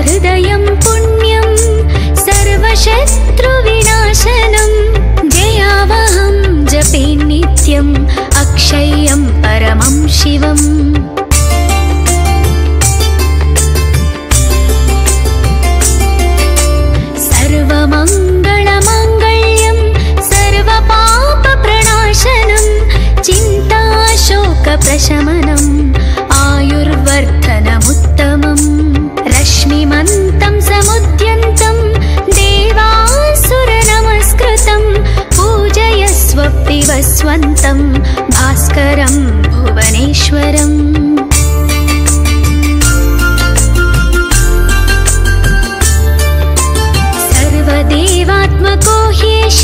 हृदयं पुण्यं सर्वशत्रुविनाशनं जयावहं जपे नित्यम् अक्षय्यं परमं शिवम् सर्वमङ्गलमाङ्गल्यं सर्वपापप्रणाशनं चिन्ताशोकप्रशमनम् आयुर्वर्धनमुत्तमम् रश्मिमन्तं समुद्यन्तं देवासुरनमस्कृतं पूजयस्व विवस्वन्तं भास्करं भुवनेश्वरम् सर्वदेवात्मको ह्येष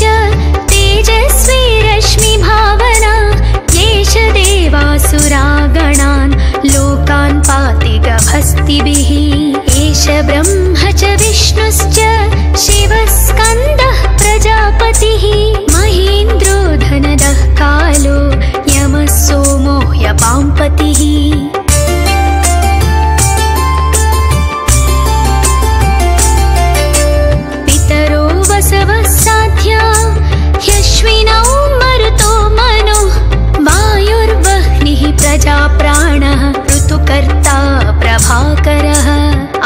तेजस्वी रश्मिभावना येष देवासुरागणान् लोकान् पाति गभस्तिभिः एष ब्रह्म च विष्णुश्च शिवस्कन्दः प्रजापतिः महेन्द्रो धनदः कालो यमः सोमो ह्यपाम्पतिः पितरो वसवः साध्या ह्यश्विनौ मरुतो मनो वायुर्वह्निः प्रजाप्राणः ऋतुकर्ता प्रभाकरः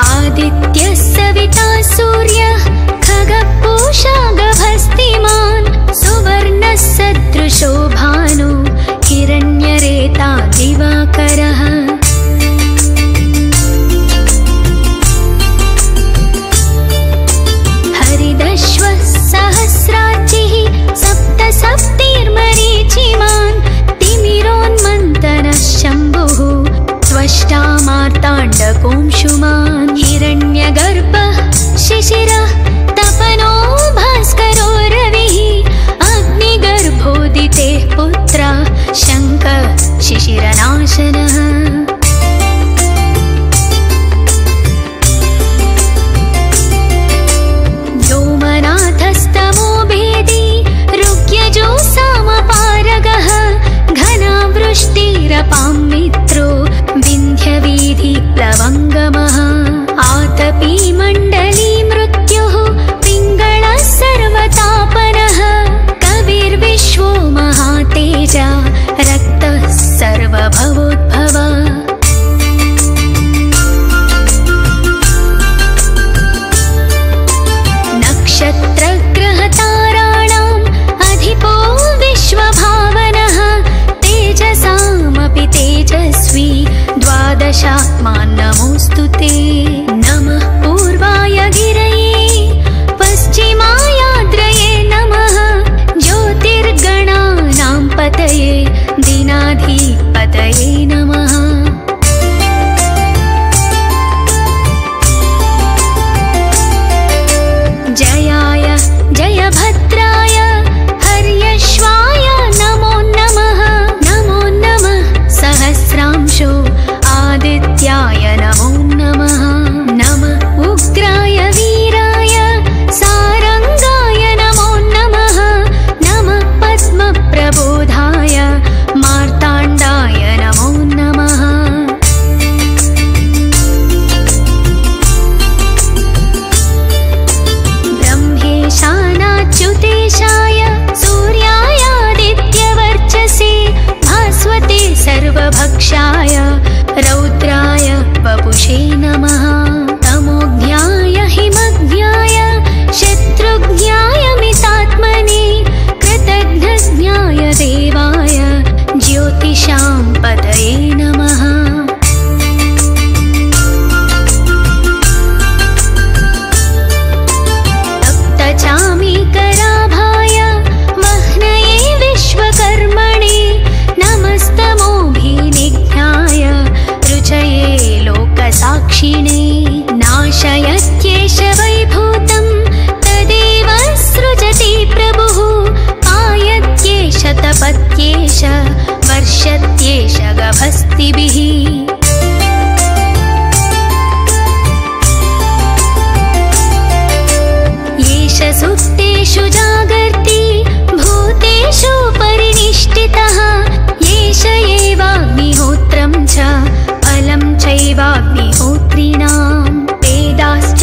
आदित्यः सविता सूर्यः खगपूषा गभस्तिमान् सुवर्णः सदृशो भानु हिरण्यरेता दिवाकरः हरिदश्वः सहस्राचिः सप्त सप्तिर्मरीचिमान् तिमिरोन्मन्तनः शम्भुः त्वष्टा मार्ताण्डकोंशुमान् हिरण्यगर्भः शिशिरः तपनो भास्करो रविः अग्निगर्भोदितेः पुत्रः शङ्खः शिशिरनाशनः व्योमनाथस्तमो भेदी ऋग्यजो सामपारगः घनावृष्टिरपां मित्रो विन्ध्यवीधि प्लवङ्गमः आतपी मण्डली मृत्युः पिङ्गळः सर्वतापनः कविर्विश्वो महातेजा रक्तः सर्वभवोद्भवा नक्षत्रग्रहताराणाम् अधिपो विश्वभावनः तेजसामपि तेजस्वी द्वादशात्मान् नमोऽस्तु ते नमः पूर्वाय गिरये पश्चिमायाद्रये नमः ज्योतिर्गणानां पतये दीनाधिपतये नमः जयाय जयभद्राय हर्यश्वाय नमो नमः सहस्रांशो आदित्याय नमो नमः नमः उग्राय वीराय सारंगाय नमो नमः नमः पद्मप्रबोधाय मार्ताण्डाय नमो नमः ब्रह्मेशानाच्युतेशाय सूर्यायादित्यवर्चसे भास्वते सर्वभक्षाय रौद्राय वपुषे नमः तमोज्ञाय हिमज्ञाय शत्रुज्ञाय मितात्मने कृतघ्नज्ञाय देवाय ज्योतिषां पतये नमः तप्तचामीकराभाय वह्नये विश्वकर्मणे नमस्तमोभिनिघ्नाय रुचये लोकसाक्षिणे नाशयत्येष वैभूतं तदेव सृजति प्रभुः पायत्येष तपत्येष वर्षत्येष गभस्तिभिः येष सुप्तेषु जागर्ति भूतेषु परिनिष्ठितः येष एवाग्निहोत्रं च फलं चैवाग्निहोत्रिणां वेदाश्च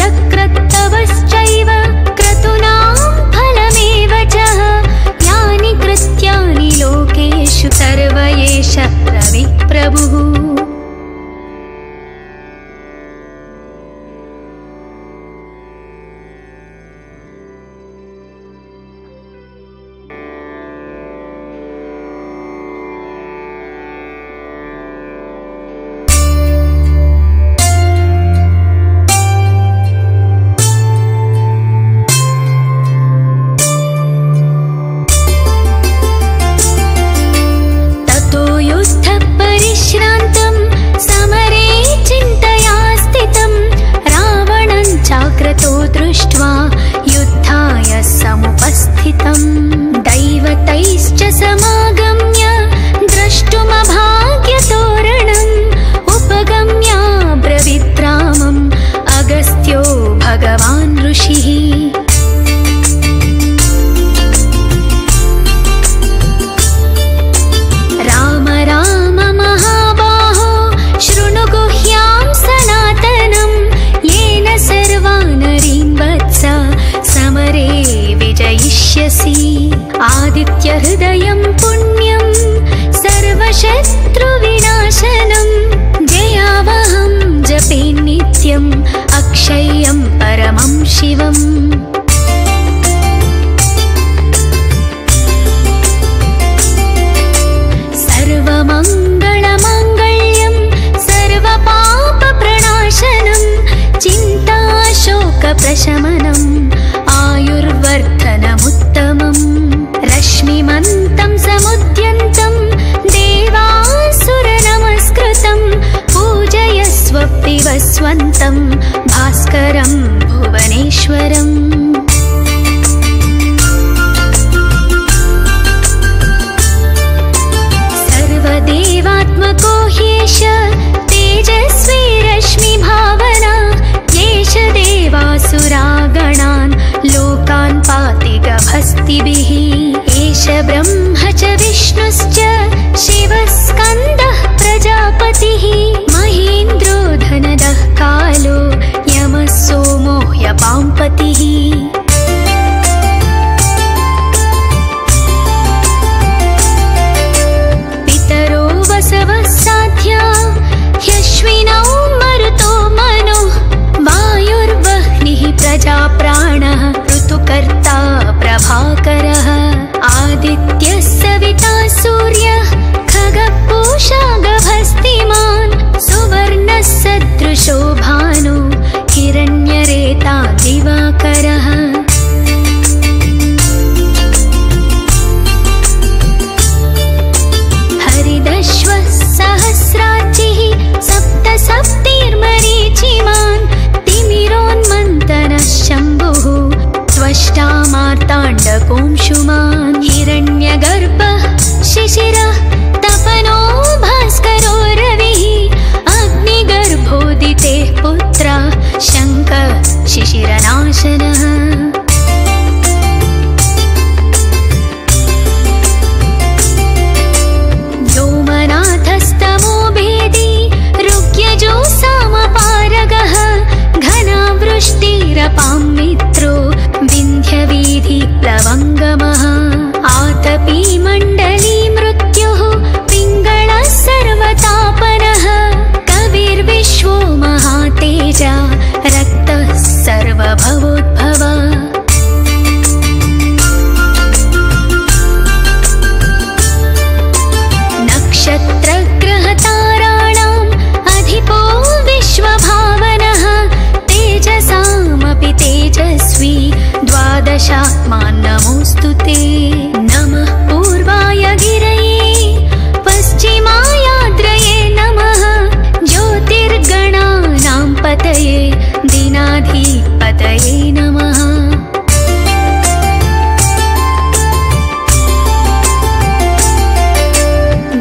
वर्चसि आदित्यहृदयं पुण्यं सर्वशत्रुविनाशनं जयावहं जपे नित्यम् अक्षय्यं परमं शिवम् सर्वमङ्गलमाङ्गल्यं सर्वपापप्रणाशनं चिन्ताशोकप्रशमनम् आयुर्वर्धनमुत्तमम् रश्मिमन्तं समुद्यन्तं देवासुरनमस्कृतं पूजयस्व विवस्वन्तं भास्करं भुवनेश्वरम् सर्वदेवात्मको ह्येष तेजस्वी रश्मिभावना येष देवासुरागणान् लोकान् पाति गभस्तिभिः एष ब्रह्म च विष्णुश्च शिवस्कन्दः प्रजापतिः महेन्द्रो धनदः कालो यमः सोमो ह्यपाम्पतिः पितरो वसवः साध्या ह्यश्विनौ मरुतो मनो वायुर्वह्निः प्रजाप्राणः ऋतुकर्ता प्रभाकरः आदित्यः सविता सूर्यः खगपूषा गभस्तिमान् सुवर्णः सदृशो भानु हिरण्यरेता दिवाकरः हरिदश्वः सहस्राचिः सप्त सप्तिर्मरीचिमान् तिमिरोन्मन्तनः शम्भुः त्वष्टा मार्ताण्डकोंशुमान् हिरण्यगर्भः शिशिरः तपनो भास्करो रविः अग्निगर्भोदितेः पुत्रः शङ्कः शिशिरनाशनः व्योमनाथस्तमो भेदी ऋग्यजो सामपारगः घनावृष्टिरपां मित्रो विन्ध्यवीधिप्लवङ्गमः आतपी मण्डली मृत्युः पिङ्गळः सर्वतापनः कविर्विश्वो महातेजा रक्तः सर्वभवोद्भव नक्षत्रग्रहताराणाम् अधिपो विश्वभावनः तेजसामपि तेजस्वी द्वादशात्मान् नमोऽस्तु ते नमः पूर्वाय गिरये पश्चिमायाद्रये नमः ज्योतिर्गणानां पतये दीनाधिपतये नमः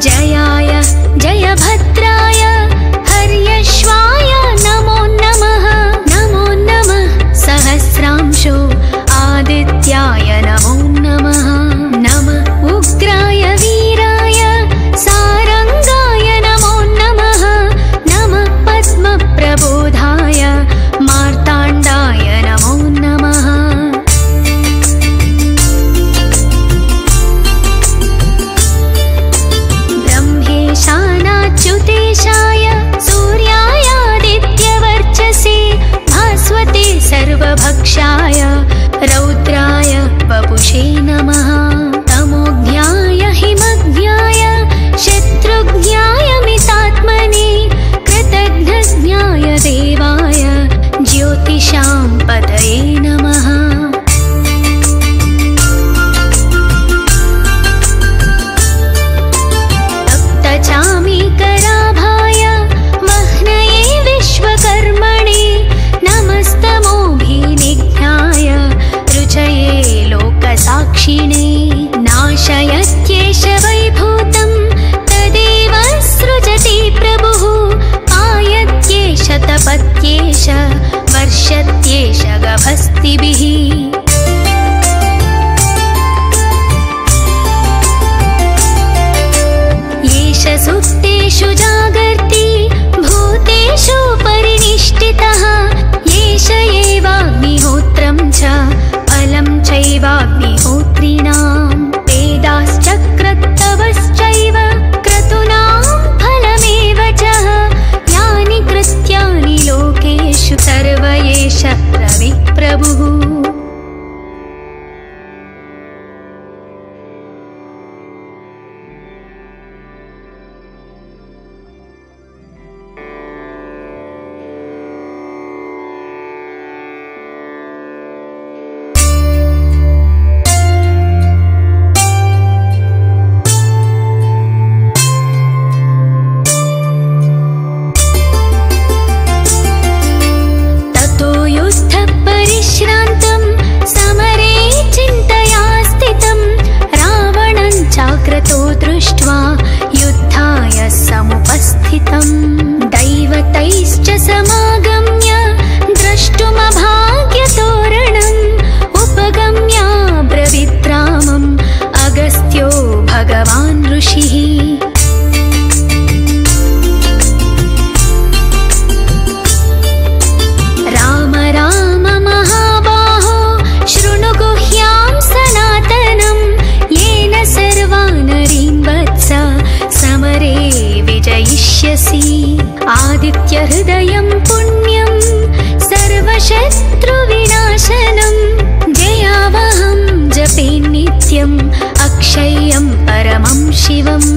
जयाय जयभद्राय हर्यश्वाय नमो नमः सहस्रांशो आदित्याय नमो नमः नमः उग्राय वीराय सारंगाय नमो नमः नमः पद्मप्रबोधाय मार्ताण्डाय नमो नमः ब्रह्मेशानाच्युतेशाय सूर्यायादित्यवर्चसे भास्वते सर्वभक्षाय रौद्राय वपुषे नमः तमोज्ञाय हिमज्ञाय शत्रुज्ञाय मितात्मने कृतघ्नज्ञाय देवाय ज्योतिषां पतये नमः तप्तचामीकराभाय वह्नये विश्वकर्मणे नमस्तमोभिनिघ्नाय रुचये लोकसाक्षिणे नाशयत्येष वैभूतं तदेव सृजति प्रभुः पायत्येष तपत्येष वर्षत्येष गभस्तिभिः येष सुप्तेषु जागर्ति भूतेषु परिनिष्ठितः येष एवाग्निहोत्रं च फलं चैवाग्निहोत्रे सदाशिवम्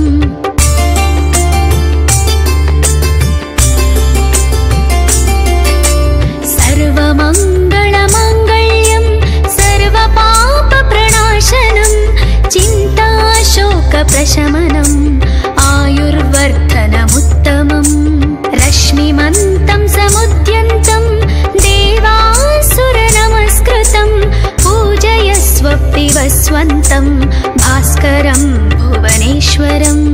सर्वमङ्गलमाङ्गल्यं सर्वपापप्रणाशनं चिन्ताशोकप्रशमनम् आयुर्वर्धनमुत्तमम् रश्मिमन्तं समुद्यन्तं देवासुरनमस्कृतं पूजयस्व पिबस्वन्तं भास्करं भुवनेश्वरम्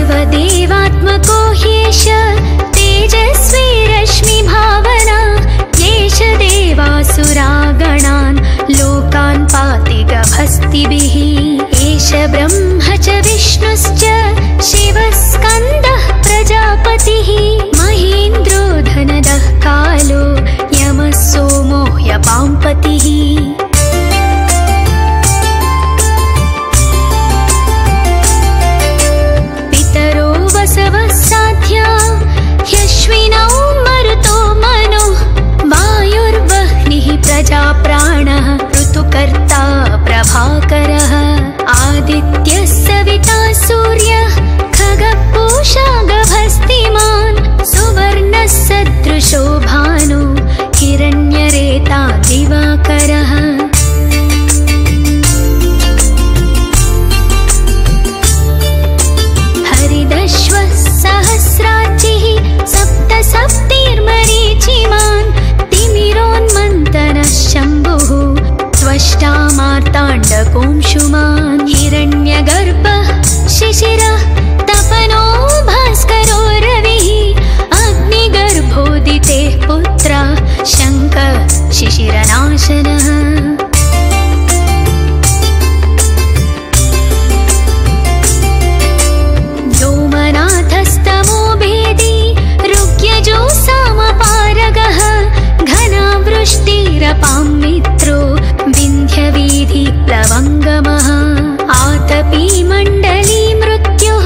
सर्वदेवात्मको ह्येष तेजस्वी रश्मिभावना येष देवासुरागणान् लोकान् पाति गभस्तिभिः एष ब्रह्म च विष्णुश्च शिवस्कन्दः प्रजापतिः महेन्द्रो धनदः कालो यमः सोमो ह्यपाम्पतिः पितरो वसवः साध्या ह्यश्विनौ मरुतो मनो वायुर्वह्निः प्रजाप्राणः ऋतुकर्ता प्रभाकरः आदित्यः सविता सूर्यः खगः पूषा गभस्तिमान् सुवर्णः सदृशो भानु हिरण्यरेता दिवाकरः हरिदश्वः सहस्राचिः सप्त सप्तिर्मरीचिमान् तिमिरोन्मन्तनः शम्भुः त्वष्टा मार्ताण्डकोंशुमान् हिरण्यगर्भः शिशिरः तपनो भास्करो रविः अग्निगर्भोदितेः पुत्रः शङ्कः शिशिरनाशनः व्योमनाथस्तमो भेदी ऋग्यजो सामपारगः घनावृष्टिरपां मित्रो विन्ध्यवीधिप्लवङ्गमः आतपी मण्डली मृत्युः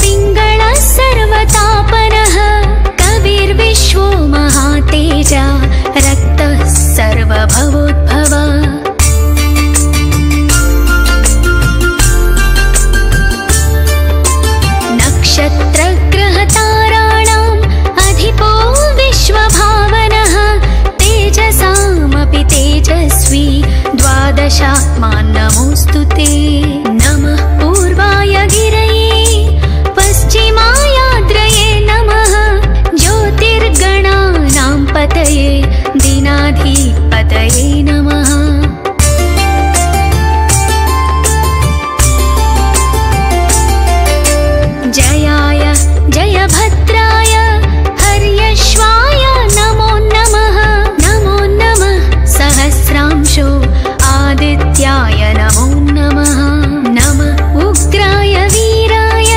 पिङ्गळः सर्वतापनः कविर्विश्वो महातेजा रक्तः सर्वभवोद्भव नक्षत्रग्रहताराणाम् अधिपो विश्वभावनः तेजसामपि तेजस्वी द्वादशात्मान् नमोऽस्तु ते नमः पूर्वाय गिरये पश्चिमायाद्रये नमः ज्योतिर्गणानां पतये दीनाधिपतये नमः जयाय जयभद्राय हर्यश्वाय नमो नमः सहस्रांशो आदित्याय नमो नमः नमः उग्राय वीराय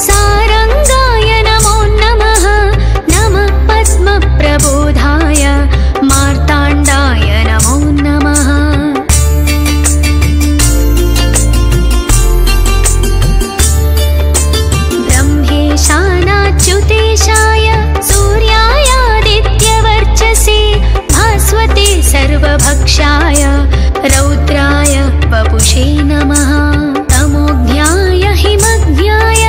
सारंगाय नमो नमः नमः पद्मप्रबोधाय मार्ताण्डाय नमो नमः ब्रह्मेशानाच्युतेशाय सूर्यायादित्यवर्चसे भास्वते सर्वभक्षाय रौद्राय वपुषे नमः तमोज्ञाय हिमज्ञाय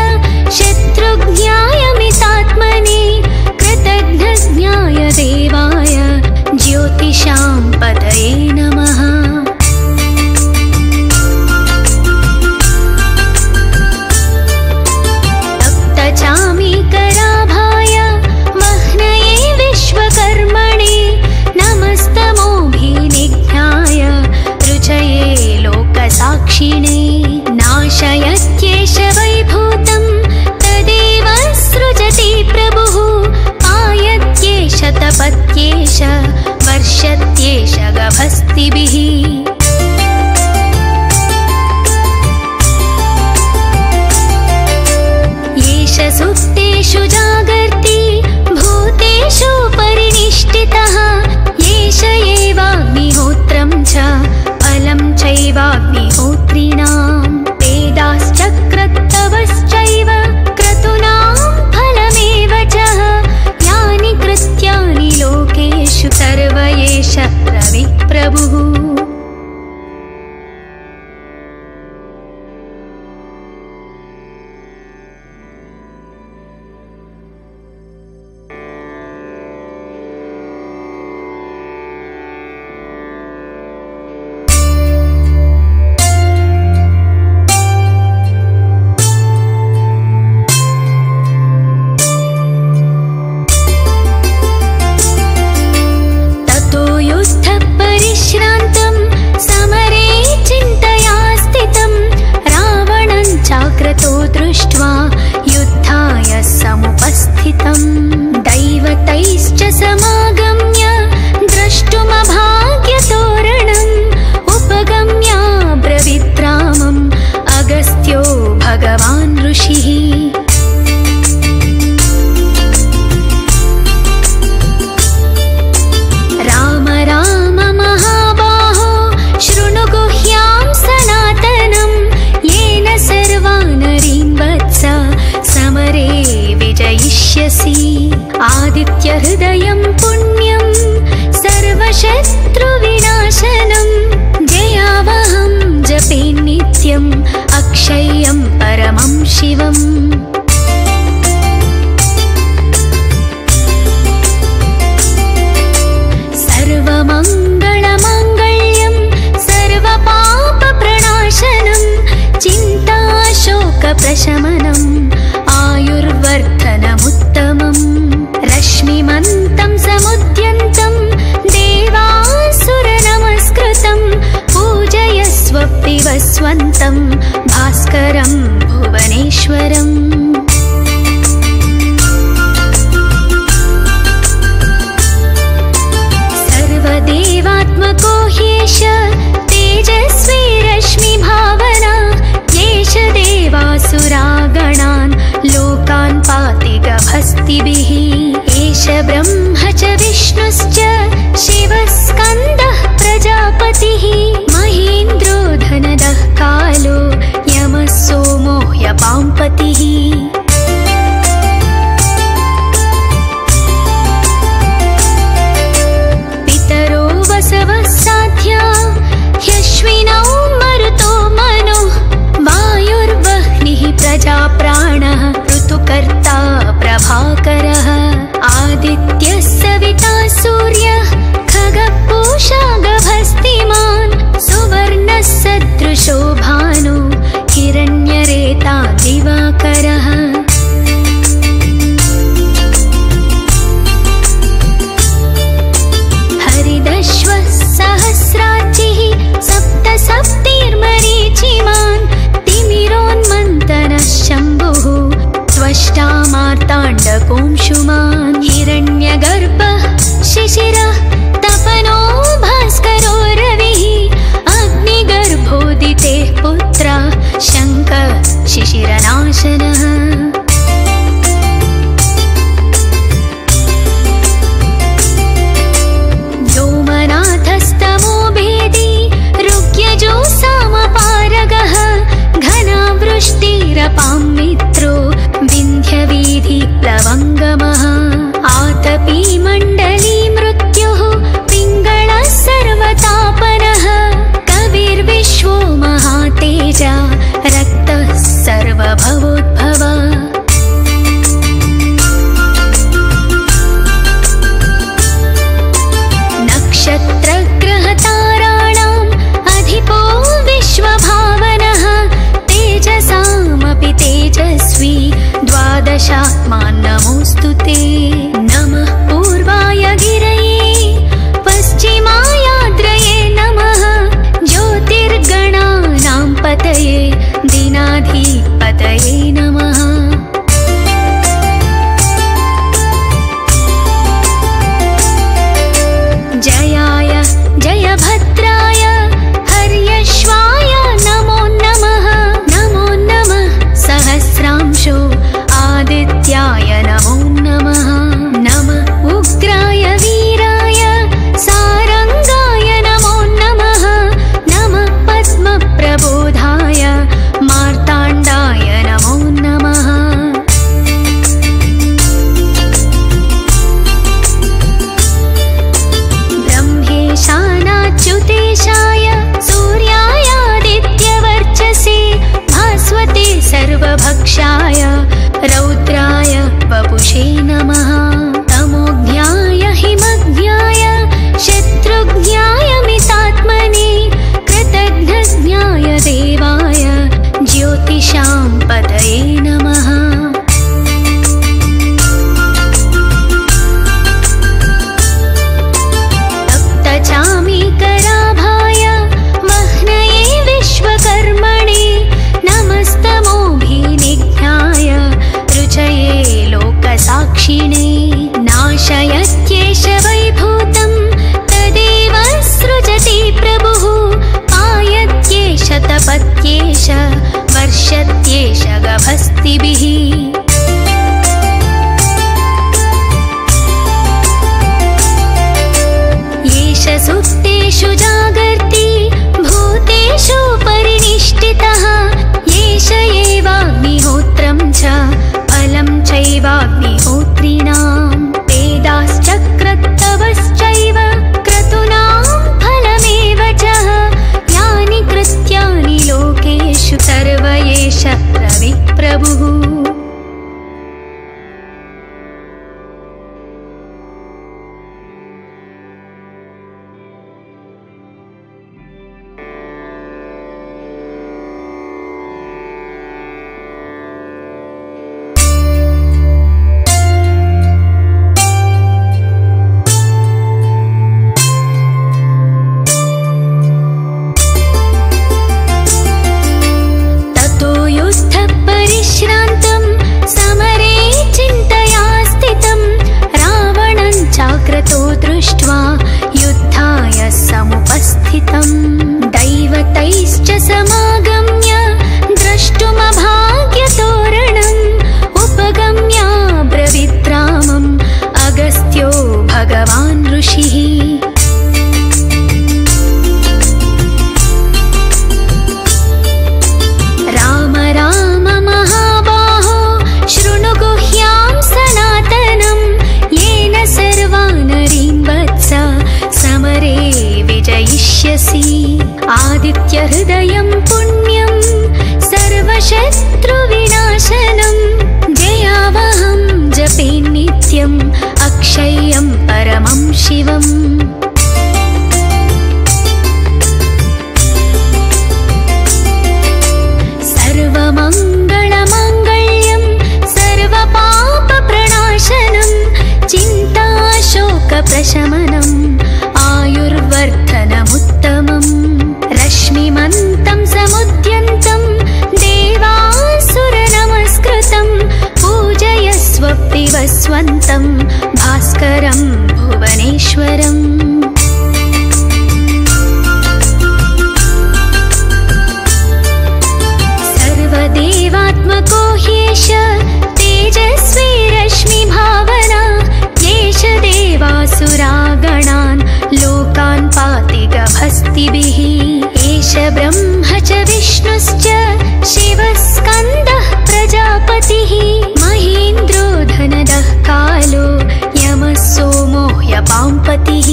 शत्रुज्ञाय मितात्मने कृतघ्नज्ञाय देवाय ज्योतिषां पतये नमः तप्तचामीकराभाय वह्नये विश्वकर्मणे नमस्तमोभिनिघ्नाय रुचये लोकसाक्षिणे भविष्यसि आदित्यहृदयं पुण्यं सर्वशत्रुविनाशनं जयावहं जपे नित्यम् अक्षय्यं परमं शिवम् सर्वमङ्गलमाङ्गल्यं सर्वपापप्रणाशनं चिन्ताशोकप्रशमनम् आयुर्वर्धनमुत्तमम् रश्मिमन्तं समुद्यन्तं देवासुरनमस्कृतं पूजयस्व विवस्वन्तं भास्करं भुवनेश्वरम् सर्वदेवात्मको ह्येष तेजस्वी रश्मिभावना येष देवासुरागणान् लोकान् पाति गभस्तिभिः एष ब्रह्म च विष्णुश्च शिवस्कन्दः प्रजापतिः महेन्द्रो धनदः कालो यमः सोमो ह्यपाम्पतिः पितरो वसवः साध्या ह्यश्विनौ मरुतो मनुः वायुर्वह्निः प्रजाप्राणः ऋतुकर्ता प्रभाकरः आदित्यः सविता सूर्यः खगः पूषा गभस्तिमान् सुवर्णः सदृशो भानु हिरण्यरेता दिवाकरः हरिदश्वः सहस्राचिः सप्त सप्तिर्मरीचिमान् तिमिरोन्मन्तनः शम्भुः त्वष्टा मार्ताण्डकोंशुमान् हिरण्यगर्भः शिशिरः तपनो भास्करो रविः अग्निगर्भोदितेः पुत्रः शङ्खः शिशिरनाशनः व्योमनाथस्तमो भेदी ऋग्यजो सामपारगः घनावृष्टिरपां मित्रो विन्ध्यवीधिप्लवङ्गमः आतपी मण्डली मृत्युः पिङ्गळः सर्वतापनः कविर्विश्वो महातेजा रक्तः सर्वभवोद्भव नक्षत्रग्रहताराणाम् अधिपो विश्वभावनः तेजसामपि तेजस्वी द्वादशात्मान् नमोऽस्तु ते नमः पूर्वाय गिरये पश्चिमायाद्रये नमः ज्योतिर्गणानां पतये दीनाधिपतये नमः जयाय जयभद्राय हर्यश्वाय नमो नमः सहस्रांशो आदित्याय नमो नमः नमः उग्राय वीराय सारंगाय नमो नमः नमः पद्मप्रबोधाय मार्ताण्डाय नमो नमः ब्रह्मेशानाच्युतेशाय सूर्यायादित्यवर्चसे भास्वते सर्वभक्षाय रौद्राय वपुषे नमः तमोज्ञाय हिमज्ञाय शत्रुज्ञाय मितात्मने कृतघ्नज्ञाय देवाय ज्योतिषां पतये नमः तप्तचामीकराभाय वह्नये विश्वकर्मणे नमस्तमोभिनिघ्नाय रुचये लोकसाक्षिणे देवाग्निहोत्रिणां वेदाश्चक्रत्तवश्चैव क्रतूनां फलमेव च यानि कृत्यानि लोकेषु सर्व एष रविप्रभुः। दैवतैश्च समागम्य द्रष्टुमभाग्यतोरणम् उपगम्य ब्रवीद्रामम् अगस्त्यो भगवान् ऋषिः। राम राम महाबाहो शृणु गुह्यां सनातनं येन सर्वानरीन् वत्स समरे विजयिष्यसि। आदित्यहृदयं पुण्यं सर्वशत्रुविनाशनं जयावहं जपे नित्यम् अक्षय्यं परमं शिवम्। सर्वमङ्गलमाङ्गल्यं सर्वपापप्रणाशनं चिन्ताशोकप्रशमनम् आयुर्वर्धनमुत्तमम्। रश्मिमन्तं समुद्यन्तं देवासुरनमस्कृतं पूजयस्व विवस्वन्तं भास्करं भुवनेश्वरम्। सर्वदेवात्मको ह्येष तेजस्वी रश्मिभावना येष देवासुरागणान् लोकान् पाति गभस्तिभिः। एष ब्रह्म च विष्णुश्च शिवः स्कन्दः प्रजापतिः महेन्द्रो धनदः कालो यमः सोमो ह्यपाम्पतिः।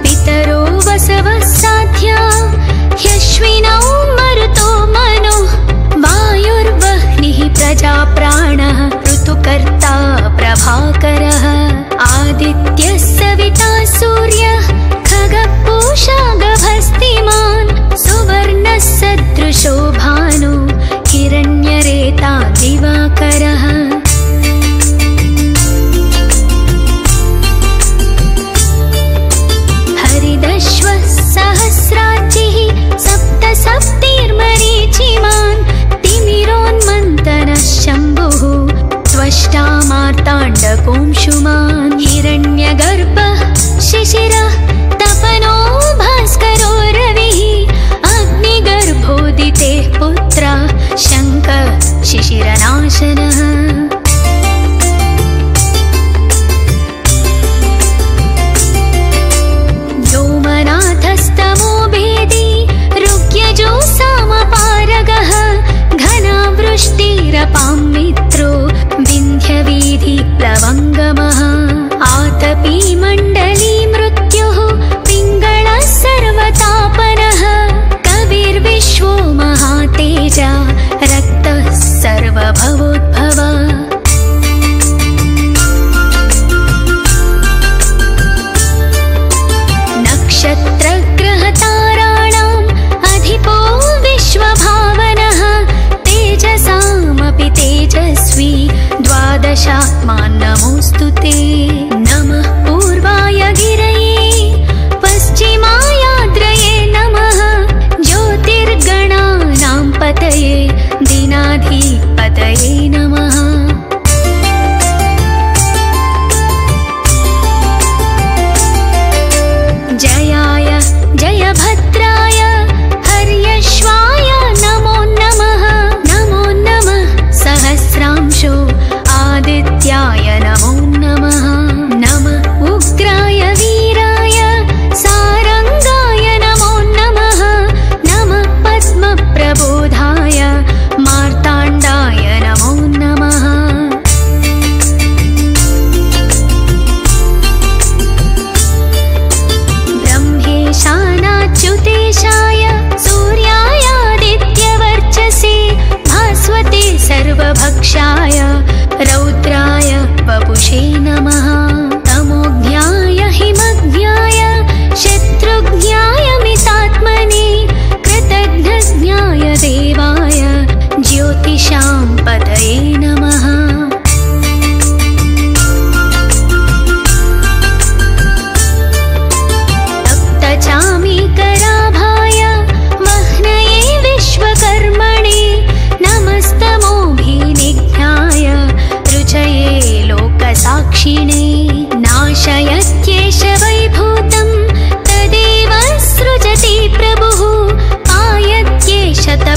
पितरो वसवः साध्या ह्यश्विनौ मरुतो मनो वायुर्वह्निः प्रजाप्राणः ऋतुकर्ता प्रभाकरः। आदित्यः सविता सूर्यः खगपूषा गभस्तिमान् सुवर्णः सदृशो भानु हिरण्यरेता दिवाकरः। हरिदश्वः सहस्राचिः सप्त सप्तिर्मरीचिमान् तिमिरोन्मन्तनः शम्भुः त्वष्टा मार्ताण्डकोंशुमान्। हिरण्यगर्भः शिशिरः तपनो भास्करो रविः अग्निगर्भोदितेः पुत्रः शङ्खः शिशिरनाशनः। व्योमनाथस्तमो भेदी ऋग्यजो सामपारगः घनावृष्टिरपां मित्रो विन्ध्यवीधिप्लवङ्गमः। आतपी मण्डली मृत्युः पिङ्गळः सर्वतापनः कविर्विश्वो महातेजा रक्तः सर्वभवोद्भव। नक्षत्रग्रहताराणाम् अधिपो विश्वभावनः तेजसामपि तेजस्वी द्वादशात्मान् नमोऽस्तु ते। नमः पूर्वाय गिरये पश्चिमायाद्रये नमः ज्योतिर्गणानां पतये दिनाधिपतये नमः।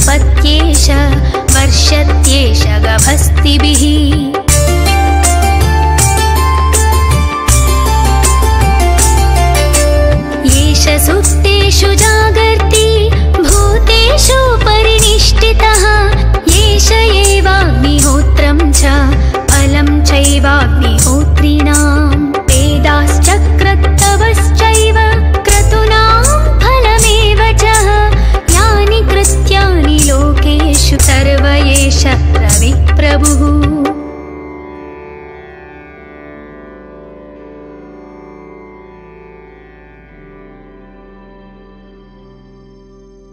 प्रपत्येष वर्षत्येष गभस्तिभिः